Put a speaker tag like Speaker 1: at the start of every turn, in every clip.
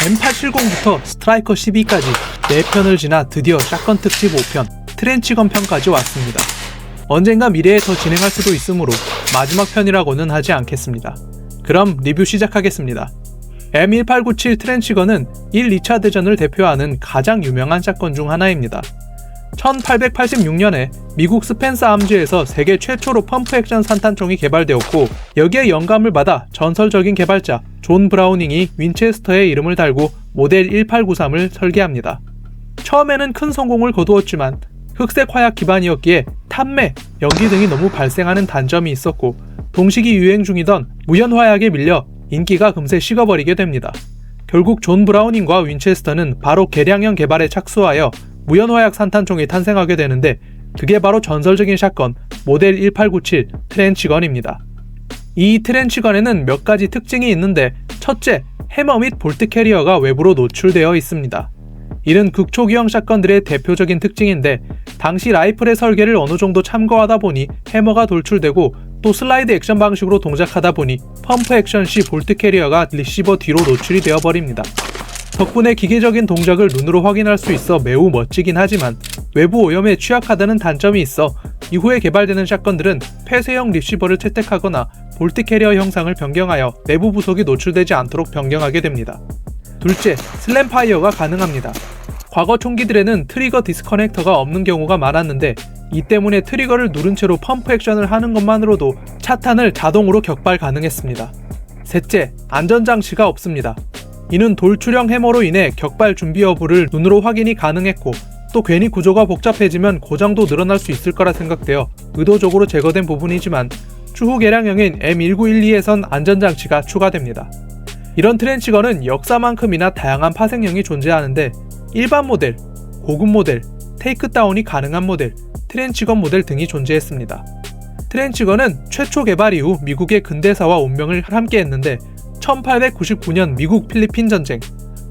Speaker 1: M870부터 스트라이커 12까지 4편을 지나 드디어 샷건 특집 5편 트렌치건 편까지 왔습니다. 언젠가 미래에 더 진행할 수도 있으므로 마지막 편이라고는 하지 않겠습니다. 그럼 리뷰 시작하겠습니다. M1897 트렌치건은 1, 2차 대전을 대표하는 가장 유명한 샷건 중 하나입니다. 1886년에 미국 스펜서 암즈에서 세계 최초로 펌프 액션 산탄총이 개발되었고, 여기에 영감을 받아 전설적인 개발자 존 브라우닝이 윈체스터의 이름을 달고 모델 1893을 설계합니다. 처음에는 큰 성공을 거두었지만 흑색 화약 기반이었기에 탄매, 연기 등이 너무 발생하는 단점이 있었고, 동시기 유행 중이던 무연화약에 밀려 인기가 금세 식어버리게 됩니다. 결국 존 브라우닝과 윈체스터는 바로 개량형 개발에 착수하여 무연화약 산탄총이 탄생하게 되는데, 그게 바로 전설적인 샷건 모델 1897 트렌치건입니다. 이 트렌치건에는 몇 가지 특징이 있는데, 첫째, 해머 및 볼트 캐리어가 외부로 노출되어 있습니다. 이는 극초기형 샷건들의 대표적인 특징인데, 당시 라이플의 설계를 어느 정도 참고하다 보니 해머가 돌출되고, 또 슬라이드 액션 방식으로 동작하다 보니 펌프 액션 시 볼트 캐리어가 리시버 뒤로 노출이 되어버립니다. 덕분에 기계적인 동작을 눈으로 확인할 수 있어 매우 멋지긴 하지만 외부 오염에 취약하다는 단점이 있어 이후에 개발되는 샷건들은 폐쇄형 리시버를 채택하거나 볼트 캐리어 형상을 변경하여 내부 부속이 노출되지 않도록 변경하게 됩니다. 둘째, 슬램파이어가 가능합니다. 과거 총기들에는 트리거 디스커넥터가 없는 경우가 많았는데, 이 때문에 트리거를 누른 채로 펌프 액션을 하는 것만으로도 차탄을 자동으로 격발 가능했습니다. 셋째, 안전장치가 없습니다. 이는 돌출형 해머로 인해 격발 준비 여부를 눈으로 확인이 가능했고, 또 괜히 구조가 복잡해지면 고장도 늘어날 수 있을 거라 생각되어 의도적으로 제거된 부분이지만, 추후 개량형인 M1912에선 안전장치가 추가됩니다. 이런 트렌치건은 역사만큼이나 다양한 파생형이 존재하는데, 일반 모델, 고급 모델, 테이크다운이 가능한 모델, 트렌치건 모델 등이 존재했습니다. 트렌치건은 최초 개발 이후 미국의 근대사와 운명을 함께 했는데, 1899년 미국 필리핀 전쟁,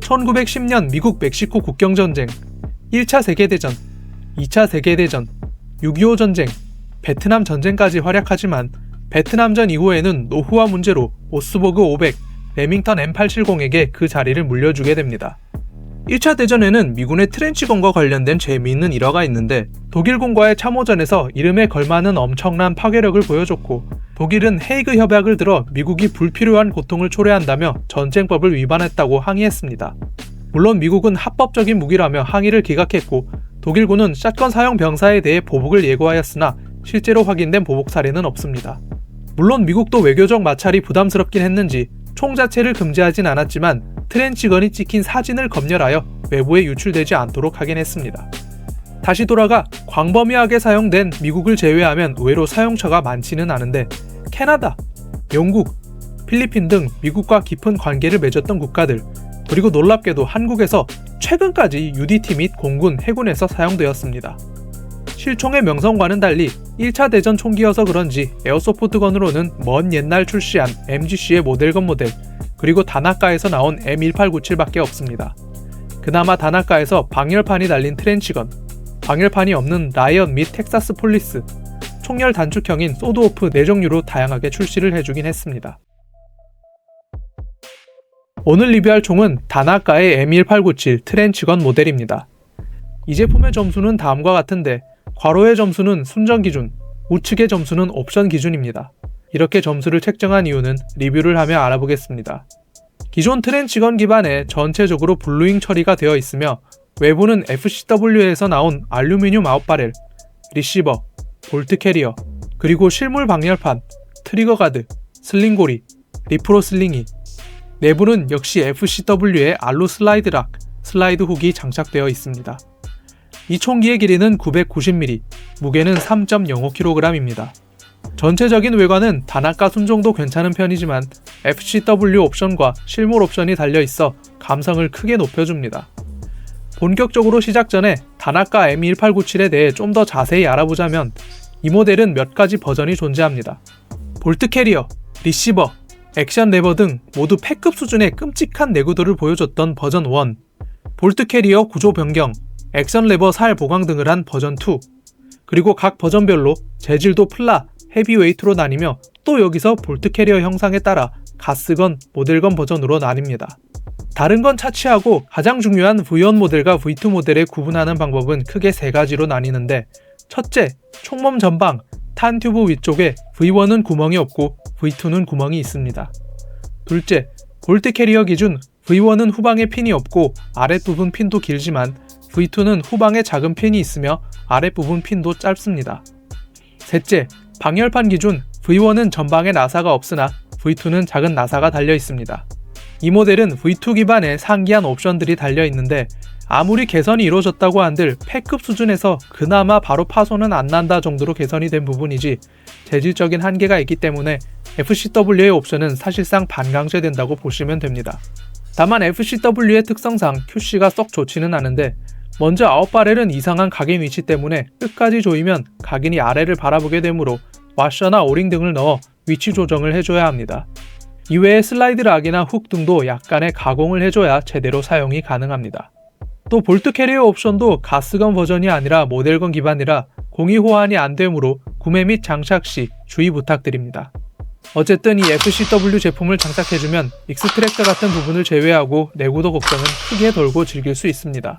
Speaker 1: 1910년 미국 멕시코 국경 전쟁, 1차 세계대전, 2차 세계대전, 6.25 전쟁, 베트남 전쟁까지 활약하지만, 베트남전 이후에는 노후화 문제로 오스보그 500, 레밍턴 M870에게 그 자리를 물려주게 됩니다. 1차 대전에는 미군의 트렌치건과 관련된 재미있는 일화가 있는데, 독일군과의 참호전에서 이름에 걸맞는 엄청난 파괴력을 보여줬고, 독일은 헤이그 협약을 들어 미국이 불필요한 고통을 초래한다며 전쟁법을 위반했다고 항의했습니다. 물론 미국은 합법적인 무기라며 항의를 기각했고, 독일군은 샷건 사용 병사에 대해 보복을 예고하였으나 실제로 확인된 보복 사례는 없습니다. 물론 미국도 외교적 마찰이 부담스럽긴 했는지 총 자체를 금지하진 않았지만, 트렌치건이 찍힌 사진을 검열하여 외부에 유출되지 않도록 하긴 했습니다. 다시 돌아가 광범위하게 사용된 미국을 제외하면 의외로 사용처가 많지는 않은데, 캐나다, 영국, 필리핀 등 미국과 깊은 관계를 맺었던 국가들, 그리고 놀랍게도 한국에서 최근까지 UDT 및 공군, 해군에서 사용되었습니다. 실총의 명성과는 달리 1차 대전 총기여서 그런지 에어소프트건으로는 먼 옛날 출시한 MGC의 모델건 모델, 그리고 다나카에서 나온 M1897밖에 없습니다. 그나마 다나카에서 방열판이 달린 트렌치건, 방열판이 없는 라이언 및 텍사스 폴리스, 총열 단축형인 소드오프 4종류로 다양하게 출시를 해주긴 했습니다. 오늘 리뷰할 총은 다나카의 M1897 트렌치건 모델입니다. 이 제품의 점수는 다음과 같은데, 괄호의 점수는 순정 기준, 우측의 점수는 옵션 기준입니다. 이렇게 점수를 책정한 이유는 리뷰를 하며 알아보겠습니다. 기존 트렌치건 기반에 전체적으로 블루잉 처리가 되어 있으며, 외부는 FCW에서 나온 알루미늄 아웃바렐, 리시버, 볼트 캐리어, 그리고 실물 방열판, 트리거 가드, 슬링고리, 리프로 슬링이, 내부는 역시 FCW의 알루 슬라이드 락, 슬라이드 훅이 장착되어 있습니다. 이 총기의 길이는 990mm, 무게는 3.05kg입니다. 전체적인 외관은 다나카 순정도 괜찮은 편이지만 FCW 옵션과 실물 옵션이 달려있어 감성을 크게 높여줍니다. 본격적으로 시작 전에 다나카 M1897에 대해 좀 더 자세히 알아보자면, 이 모델은 몇 가지 버전이 존재합니다. 볼트 캐리어, 리시버, 액션 레버 등 모두 패급 수준의 끔찍한 내구도를 보여줬던 버전 1, 볼트 캐리어 구조 변경, 액션 레버 살 보강 등을 한 버전 2, 그리고 각 버전별로 재질도 플라, 헤비웨이트로 나뉘며 또 여기서 볼트 캐리어 형상에 따라 가스건, 모델건 버전으로 나뉩니다. 다른 건 차치하고 가장 중요한 V1 모델과 V2 모델의 구분하는 방법은 크게 세 가지로 나뉘는데, 첫째, 총몸 전방, 탄 튜브 위쪽에 V1은 구멍이 없고 V2는 구멍이 있습니다. 둘째, 볼트 캐리어 기준 V1은 후방에 핀이 없고 아랫부분 핀도 길지만 V2는 후방에 작은 핀이 있으며 아랫부분 핀도 짧습니다. 셋째, 방열판 기준 V1은 전방에 나사가 없으나 V2는 작은 나사가 달려 있습니다. 이 모델은 V2 기반의 상기한 옵션들이 달려 있는데 아무리 개선이 이루어졌다고 한들 패급 수준에서 그나마 바로 파손은 안 난다 정도로 개선이 된 부분이지 재질적인 한계가 있기 때문에 FCW의 옵션은 사실상 반강제된다고 보시면 됩니다. 다만 FCW의 특성상 QC가 썩 좋지는 않은데, 먼저 아웃바렐은 이상한 각인 위치 때문에 끝까지 조이면 각인이 아래를 바라보게 되므로 와셔나 오링 등을 넣어 위치 조정을 해줘야 합니다. 이외에 슬라이드 락이나 훅 등도 약간의 가공을 해줘야 제대로 사용이 가능합니다. 또 볼트 캐리어 옵션도 가스건 버전이 아니라 모델건 기반이라 공이 호환이 안 되므로 구매 및 장착 시 주의 부탁드립니다. 어쨌든 이 FCW 제품을 장착해주면 익스트랙터 같은 부분을 제외하고 내구도 걱정은 크게 덜고 즐길 수 있습니다.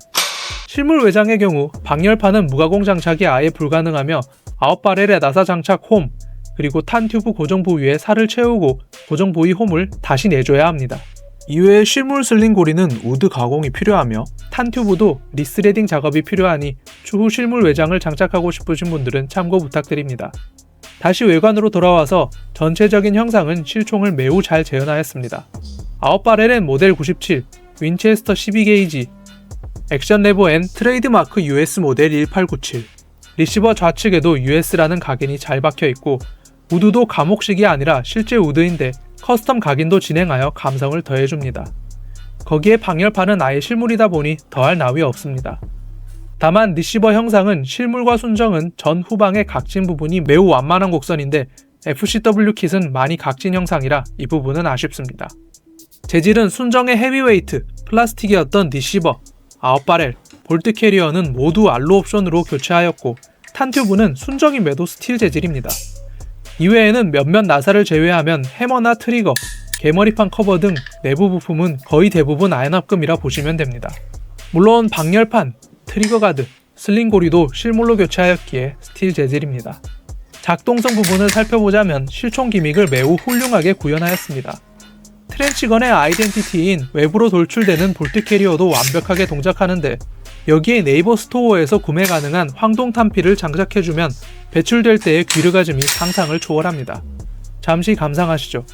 Speaker 1: 실물 외장의 경우 방열판은 무가공 장착이 아예 불가능하며 아웃바렐의 나사 장착 홈, 그리고 탄 튜브 고정 부위에 살을 채우고 고정 부위 홈을 다시 내줘야 합니다. 이외에 실물 슬링 고리는 우드 가공이 필요하며 탄 튜브도 리스레딩 작업이 필요하니 추후 실물 외장을 장착하고 싶으신 분들은 참고 부탁드립니다. 다시 외관으로 돌아와서 전체적인 형상은 실총을 매우 잘 재현하였습니다. 아웃바렐은 모델 97, 윈체스터 12게이지, 액션 레버 N 트레이드마크 US 모델 1897, 리시버 좌측에도 US라는 각인이 잘 박혀있고 우드도 감옥식이 아니라 실제 우드인데 커스텀 각인도 진행하여 감성을 더해줍니다. 거기에 방열판은 아예 실물이다 보니 더할 나위 없습니다. 다만 리시버 형상은 실물과 순정은 전 후방의 각진 부분이 매우 완만한 곡선인데 FCW 킷은 많이 각진 형상이라 이 부분은 아쉽습니다. 재질은 순정의 헤비웨이트, 플라스틱이었던 리시버, 아웃바렐, 볼트 캐리어는 모두 알로 옵션으로 교체하였고 탄 튜브는 순정임에도 스틸 재질입니다. 이외에는 몇몇 나사를 제외하면 해머나 트리거, 개머리판 커버 등 내부 부품은 거의 대부분 아연합금이라 보시면 됩니다. 물론 방열판, 트리거 가드, 슬링 고리도 실물로 교체하였기에 스틸 재질입니다. 작동성 부분을 살펴보자면 실총 기믹을 매우 훌륭하게 구현하였습니다. 트렌치건의 아이덴티티인 외부로 돌출되는 볼트 캐리어도 완벽하게 동작하는데 여기에 네이버 스토어에서 구매 가능한 황동 탄피를 장착해주면 배출될 때의 귀르가즘이 상상을 초월합니다. 잠시 감상하시죠.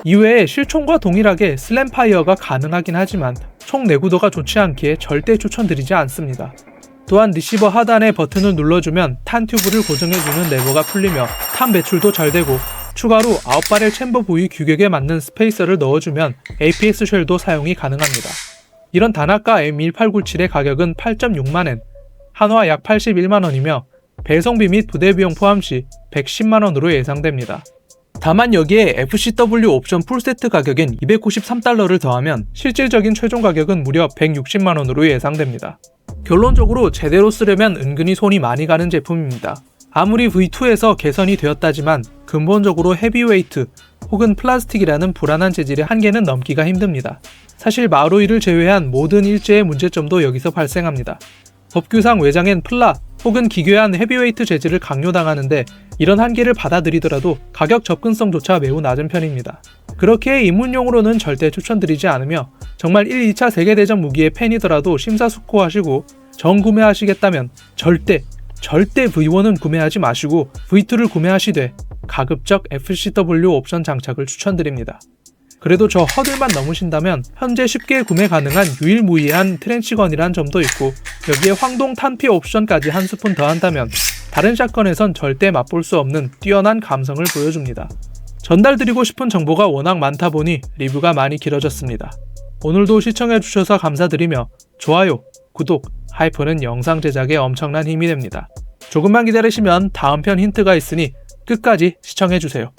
Speaker 1: 이외에 실총과 동일하게 슬램파이어가 가능하긴 하지만 총 내구도가 좋지 않기에 절대 추천드리지 않습니다. 또한 리시버 하단의 버튼을 눌러주면 탄 튜브를 고정해주는 레버가 풀리며 탄 배출도 잘 되고 추가로 아웃바렐 챔버 부위 규격에 맞는 스페이서를 넣어주면 APS 쉘도 사용이 가능합니다. 이런 다나카 M1897의 가격은 8.6만엔, 한화 약 81만원이며 배송비 및 부대 비용 포함 시 110만원으로 예상됩니다. 다만 여기에 FCW 옵션 풀세트 가격인 293달러를 더하면 실질적인 최종 가격은 무려 160만원으로 예상됩니다. 결론적으로 제대로 쓰려면 은근히 손이 많이 가는 제품입니다. 아무리 V2에서 개선이 되었다지만 근본적으로 헤비웨이트 혹은 플라스틱이라는 불안한 재질의 한계는 넘기가 힘듭니다. 사실 마루이를 제외한 모든 일제의 문제점도 여기서 발생합니다. 법규상 외장엔 플라 혹은 기괴한 헤비웨이트 재질을 강요당하는데 이런 한계를 받아들이더라도 가격 접근성조차 매우 낮은 편입니다. 그렇게 입문용으로는 절대 추천드리지 않으며 정말 1, 2차 세계대전 무기의 팬이더라도 심사숙고하시고 정구매하시겠다면 절대 V1은 구매하지 마시고 V2를 구매하시되 가급적 FCW 옵션 장착을 추천드립니다. 그래도 저 허들만 넘으신다면 현재 쉽게 구매 가능한 유일무이한 트렌치건이란 점도 있고 여기에 황동 탄피 옵션까지 한 스푼 더한다면 다른 샷건에선 절대 맛볼 수 없는 뛰어난 감성을 보여줍니다. 전달드리고 싶은 정보가 워낙 많다 보니 리뷰가 많이 길어졌습니다. 오늘도 시청해주셔서 감사드리며 좋아요, 구독, 하이프는 영상 제작에 엄청난 힘이 됩니다. 조금만 기다리시면 다음 편 힌트가 있으니 끝까지 시청해주세요.